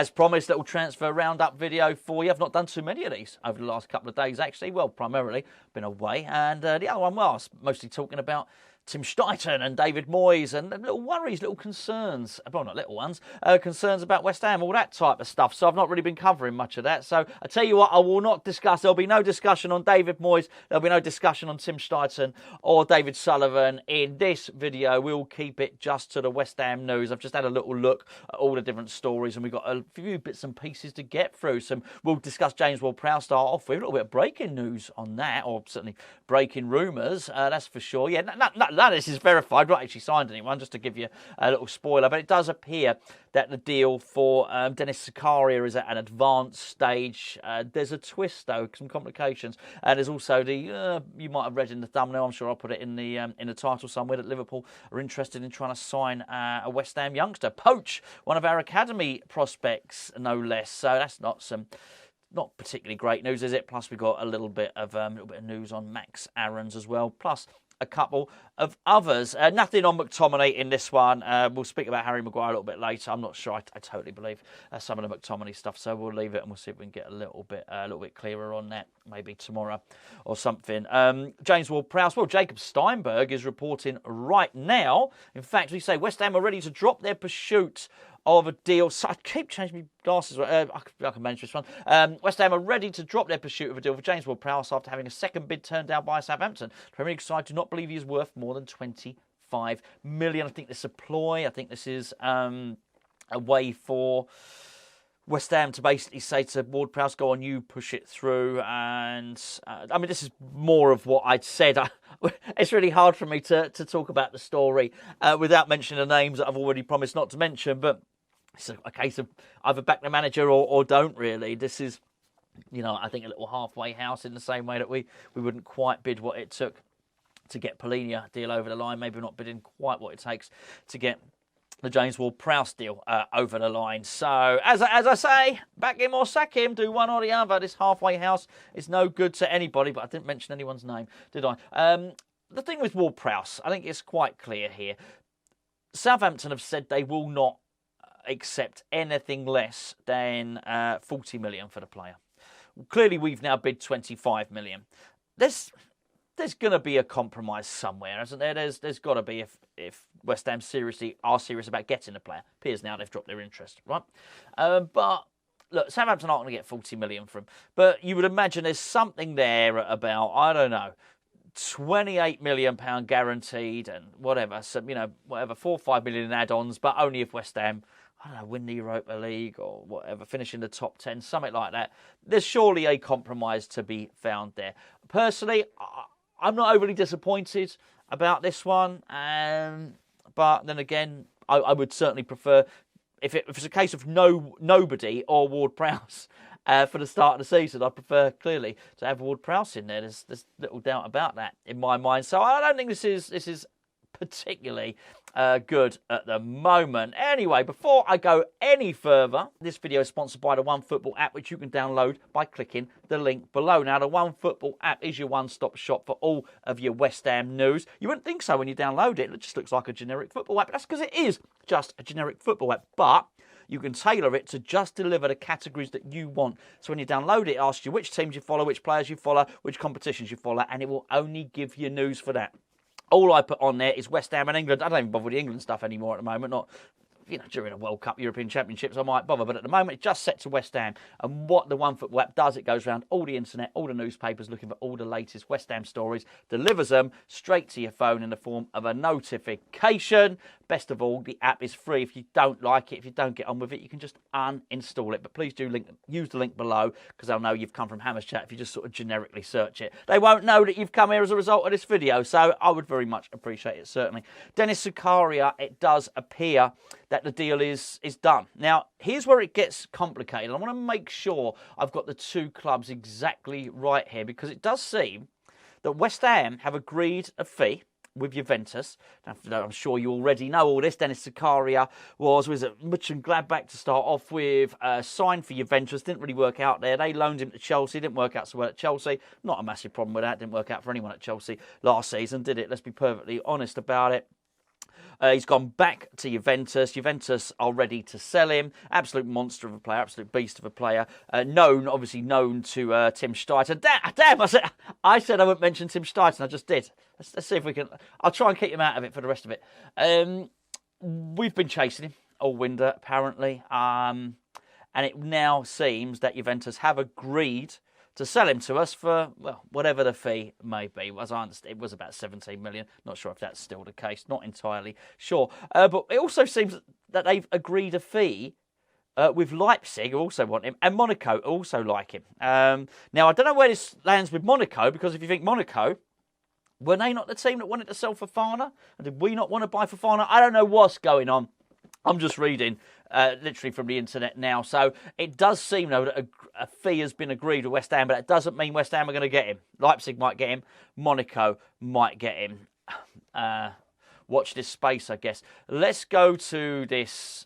As promised, little transfer roundup video for you. I've not done too many of these over the last couple of days, actually. Well, primarily been away. And the other one, well, I was mostly talking about Tim Steidten and David Moyes and little worries, little concerns. Well, not little ones. Concerns about West Ham, all that type of stuff. So I've not really been covering much of that. So I tell you what, I will not discuss. There'll be no discussion on David Moyes. There'll be no discussion on Tim Steidten or David Sullivan in this video. We'll keep it just to the West Ham news. I've just had a little look at all the different stories and we've got a few bits and pieces to get through. We'll discuss James Ward Prowse, start off with a little bit of breaking news on that, or certainly breaking rumours. That's for sure. Yeah, none of this is verified. Not actually signed anyone, just to give you a little spoiler. But it does appear that the deal for Denis Zakaria is at an advanced stage. There's a twist, though, some complications. There's also the you might have read in the thumbnail. I'm sure I'll put it in the title somewhere, that Liverpool are interested in trying to sign a West Ham youngster, Poach, one of our academy prospects, no less. So that's not particularly great news, is it? Plus, we've got a little bit of news on Max Aarons as well. Plus, a couple of others. Nothing on McTominay in this one. We'll speak about Harry Maguire a little bit later. I'm not sure. I totally believe some of the McTominay stuff, so we'll leave it and we'll see if we can get a little bit clearer on that, maybe tomorrow or something. James Ward Prowse. Well, Jacob Steinberg is reporting right now. In fact, we say West Ham are ready to drop their pursuit of a deal. So I keep changing my glasses. I can manage this one. West Ham are ready to drop their pursuit of a deal for James Ward Prowse after having a second bid turned down by Southampton. The Premier League side do not believe he is worth more than 25 million. I think this is a ploy. I think this is a way for West Ham to basically say to Ward Prowse, go on, you push it through. And I mean, this is more of what I'd said. It's really hard for me to talk about the story without mentioning the names that I've already promised not to mention. But it's a case of either back the manager or don't, really. This is, I think a little halfway house, in the same way that we wouldn't quite bid what it took to get Polinia deal over the line. Maybe we're not bidding quite what it takes to get the James Ward Prowse deal over the line. So, as I say, back him or sack him, do one or the other. This halfway house is no good to anybody, but I didn't mention anyone's name, did I? The thing with Ward Prowse, I think it's quite clear here. Southampton have said they will not accept anything less than 40 million for the player. Clearly, we've now bid 25 million. There's going to be a compromise somewhere, isn't there? There's got to be if West Ham are serious about getting the player. Appears now they've dropped their interest, right? But look, Southampton aren't going to get 40 million from him. But you would imagine there's something there about, I don't know, £28 million guaranteed and whatever. So, whatever, 4 or 5 million in add-ons, but only if West Ham, I don't know, win the Europa League or whatever, finish in the top 10, something like that. There's surely a compromise to be found there. Personally, I'm not overly disappointed about this one, but then again, I would certainly prefer, if it's a case of nobody or Ward Prowse for the start of the season, I prefer clearly to have Ward Prowse in there. There's little doubt about that in my mind. So I don't think this is particularly good at the moment. Anyway, before I go any further, this video is sponsored by the OneFootball app, which you can download by clicking the link below. Now, the OneFootball app is your one-stop shop for all of your West Ham news. You wouldn't think so when you download it. It just looks like a generic football app. That's because it is just a generic football app. But you can tailor it to just deliver the categories that you want. So when you download it, it asks you which teams you follow, which players you follow, which competitions you follow, and it will only give you news for that. All I put on there is West Ham and England. I don't even bother with the England stuff anymore at the moment. Not, during a World Cup, European Championships, I might bother. But at the moment, it's just set to West Ham. And what the OneFootball app does, it goes around all the internet, all the newspapers, looking for all the latest West Ham stories, delivers them straight to your phone in the form of a notification. Best of all, the app is free. If you don't like it, if you don't get on with it, you can just uninstall it. But please do use the link below, because they'll know you've come from Hammers Chat if you just sort of generically search it. They won't know that you've come here as a result of this video, so I would very much appreciate it, certainly. Denis Zakaria, it does appear that the deal is done. Now, here's where it gets complicated. I want to make sure I've got the two clubs exactly right here, because it does seem that West Ham have agreed a fee with Juventus. Now, I'm sure you already know all this. Denis Zakaria was at Mönchengladbach to start off with, signed for Juventus, didn't really work out there. They loaned him to Chelsea, didn't work out so well at Chelsea. Not a massive problem with that, didn't work out for anyone at Chelsea last season, did it? Let's be perfectly honest about it. He's gone back to Juventus. Juventus are ready to sell him. Absolute monster of a player, absolute beast of a player. Obviously known to Tim Steiten. Damn! I said I wouldn't mention Tim Steiten. I just did. Let's see if we can. I'll try and keep him out of it for the rest of it. We've been chasing him all winter, apparently, and it now seems that Juventus have agreed to sell him to us for, well, whatever the fee may be. As I understand, it was about 17 million. Not sure if that's still the case. Not entirely sure. But it also seems that they've agreed a fee with Leipzig, who also want him, and Monaco also like him. Now, I don't know where this lands with Monaco, because if you think Monaco, were they not the team that wanted to sell Fofana? And did we not want to buy Fofana? I don't know what's going on. I'm just reading literally from the internet now. So it does seem, though, that a fee has been agreed with West Ham, but that doesn't mean West Ham are going to get him. Leipzig might get him. Monaco might get him. Watch this space, I guess. Let's go to this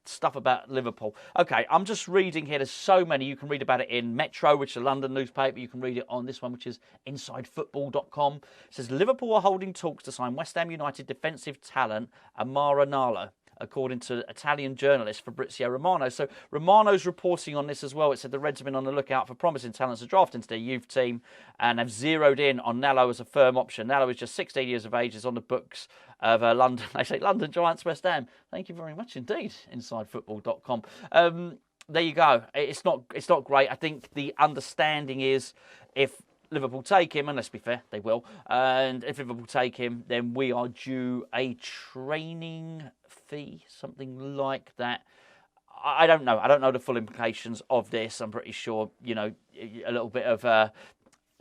stuff about Liverpool. Okay, I'm just reading here. There's so many. You can read about it in Metro, which is a London newspaper. You can read it on this one, which is InsideFootball.com. It says Liverpool are holding talks to sign West Ham United defensive talent Amara Nallo, according to Italian journalist Fabrizio Romano. So Romano's reporting on this as well. It said the Reds have been on the lookout for promising talents to draft into their youth team and have zeroed in on Nallo as a firm option. Nallo is just 16 years of age, is on the books of London. They say London Giants, West Ham. Thank you very much indeed, InsideFootball.com. There you go. It's not great. I think the understanding is if Liverpool take him, and let's be fair, they will. And if Liverpool take him, then we are due a training fee, something like that. I don't know. I don't know the full implications of this. I'm pretty sure, a little bit of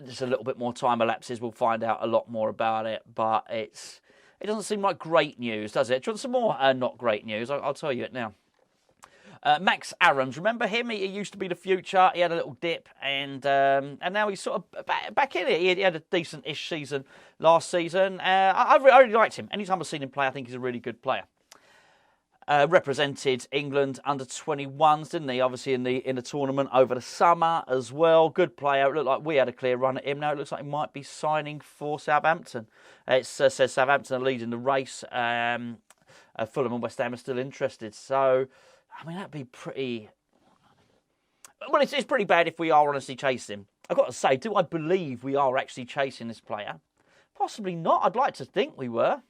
just a little bit more time elapses, we'll find out a lot more about it. But it doesn't seem like great news, does it? Do you want some more not great news? I'll tell you it now. Max Aarons, remember him? He used to be the future. He had a little dip, and now he's sort of back in it. He had a decent-ish season last season. I really liked him. Anytime I've seen him play, I think he's a really good player. Represented England under 21s, didn't he? Obviously in the tournament over the summer as well. Good player. It looked like we had a clear run at him. Now it looks like he might be signing for Southampton. It says Southampton are leading the race. Fulham and West Ham are still interested. So, I mean, that'd be pretty... Well, it's pretty bad if we are honestly chasing him. I've got to say, do I believe we are actually chasing this player? Possibly not. I'd like to think we were.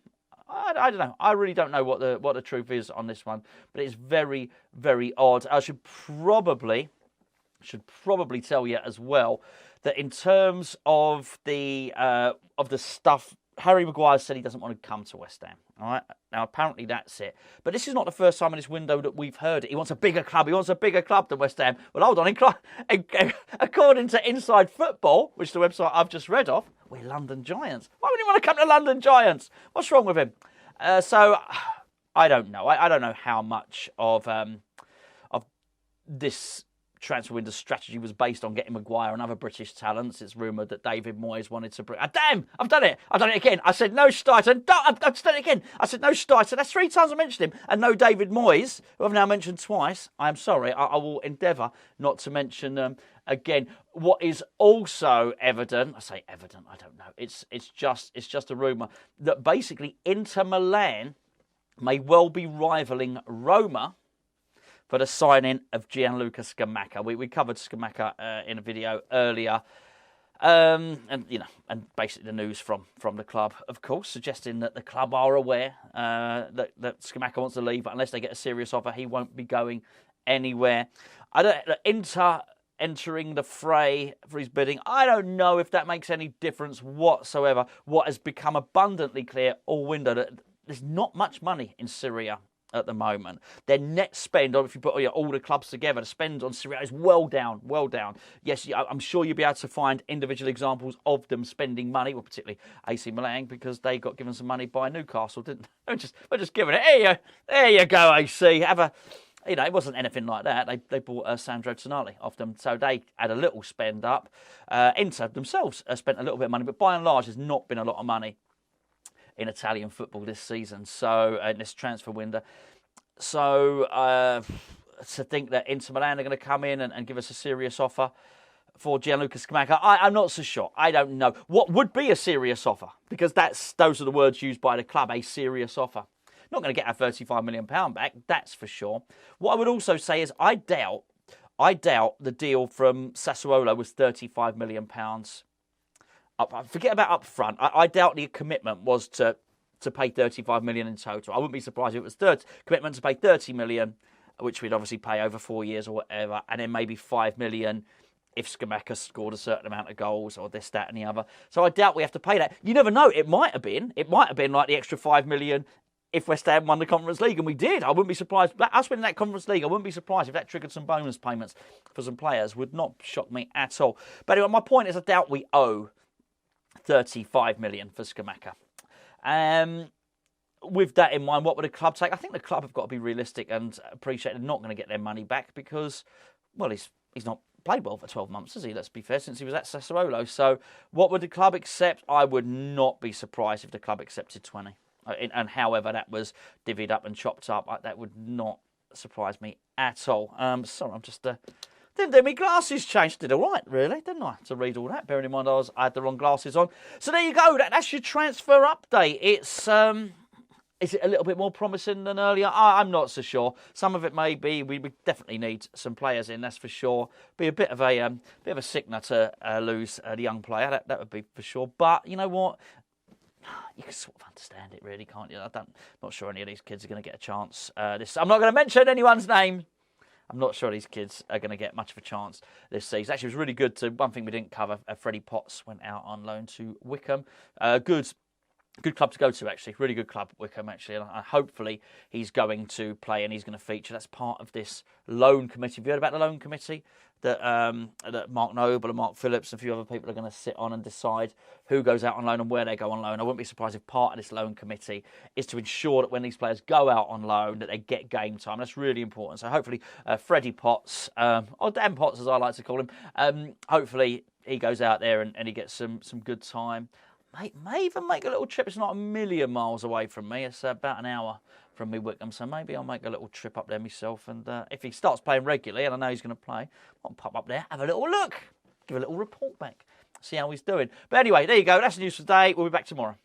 I don't know. I really don't know what the truth is on this one, but it's very, very odd. I should probably tell you as well that in terms of the stuff, Harry Maguire said he doesn't want to come to West Ham. All right. Now apparently that's it. But this is not the first time in this window that we've heard it. He wants a bigger club. He wants a bigger club than West Ham. Well, hold on. According to Inside Football, which is the website I've just read off, we're London Giants. Why would he want to come to London Giants? What's wrong with him? So I don't know. I don't know how much of this transfer window strategy was based on getting Maguire and other British talents. It's rumoured that David Moyes wanted to bring... damn! I've done it! I've done it again. I said no Steiten. I've done it again. I said no Steiten. That's 3 times I mentioned him. And no David Moyes, who I've now mentioned twice. I'm sorry. I will endeavour not to mention them again. What is also evident... I say evident, I don't know. It's just a rumour that basically Inter Milan may well be rivalling Roma for the signing of Gianluca Scamacca. We covered Scamacca in a video earlier. And basically the news from the club, of course, suggesting that the club are aware that Scamacca wants to leave, but unless they get a serious offer, he won't be going anywhere. Inter entering the fray for his bidding, I don't know if that makes any difference whatsoever. What has become abundantly clear all window, that there's not much money in Syria at the moment. Their net spend, if you put all the clubs together, the spend on Syria is well down. Yes, I'm sure you'll be able to find individual examples of them spending money, well, particularly AC Milan, because they got given some money by Newcastle, didn't they? We're just giving it. There you go, AC. It wasn't anything like that. They bought Sandro Tonali off them, so they had a little spend up. Inter themselves spent a little bit of money, but by and large, there's not been a lot of money in Italian football this season, so in this transfer window. So to think that Inter Milan are going to come in and give us a serious offer for Gianluca Scamacca? I'm not so sure. I don't know. What would be a serious offer? Because those are the words used by the club, a serious offer. Not going to get our £35 million back, that's for sure. What I would also say is I doubt the deal from Sassuolo was £35 million. Forget about up front. I doubt the commitment was to pay £35 million in total. I wouldn't be surprised if it was commitment to pay £30 million, which we'd obviously pay over 4 years or whatever, and then maybe £5 million if Scamacca scored a certain amount of goals or this, that, and the other. So I doubt we have to pay that. You never know. It might have been like the extra £5 million if West Ham won the Conference League, and we did. I wouldn't be surprised. Us winning that Conference League, I wouldn't be surprised if that triggered some bonus payments for some players. Would not shock me at all. But anyway, my point is I doubt we owe £35 million for Scamacca. With that in mind, what would a club take? I think the club have got to be realistic and appreciate they're not going to get their money back because, well, he's not played well for 12 months, has he? Let's be fair, since he was at Sassuolo. So what would the club accept? I would not be surprised if the club accepted 20. And however that was divvied up and chopped up, that would not surprise me at all. Sorry, I'm just... Didn't do my glasses changed. Did all right, really, didn't I, to read all that? Bearing in mind I had the wrong glasses on. So there you go. That's your transfer update. It's... Is it a little bit more promising than earlier? I'm not so sure. Some of it may be. We definitely need some players in, that's for sure. Be a bit of a sickener to lose the young player. That would be for sure. But you know what? You can sort of understand it, really, can't you? Not sure any of these kids are going to get a chance. I'm not going to mention anyone's name. I'm not sure these kids are going to get much of a chance this season. Actually, it was really good to... One thing we didn't cover, Freddie Potts went out on loan to Wickham. Good club to go to, actually. Really good club, Wickham, actually. And hopefully he's going to play and he's going to feature. That's part of this loan committee. Have you heard about the loan committee? That Mark Noble and Mark Phillips and a few other people are going to sit on and decide who goes out on loan and where they go on loan. I wouldn't be surprised if part of this loan committee is to ensure that when these players go out on loan that they get game time. That's really important. So hopefully Freddie Potts, or Dan Potts as I like to call him, hopefully he goes out there and he gets some good time. May even make a little trip. It's not a million miles away from me. It's about an hour from me, Wickham. So maybe I'll make a little trip up there myself. And if he starts playing regularly, and I know he's going to play, I'll pop up there, have a little look, give a little report back, see how he's doing. But anyway, there you go. That's the news for today. We'll be back tomorrow.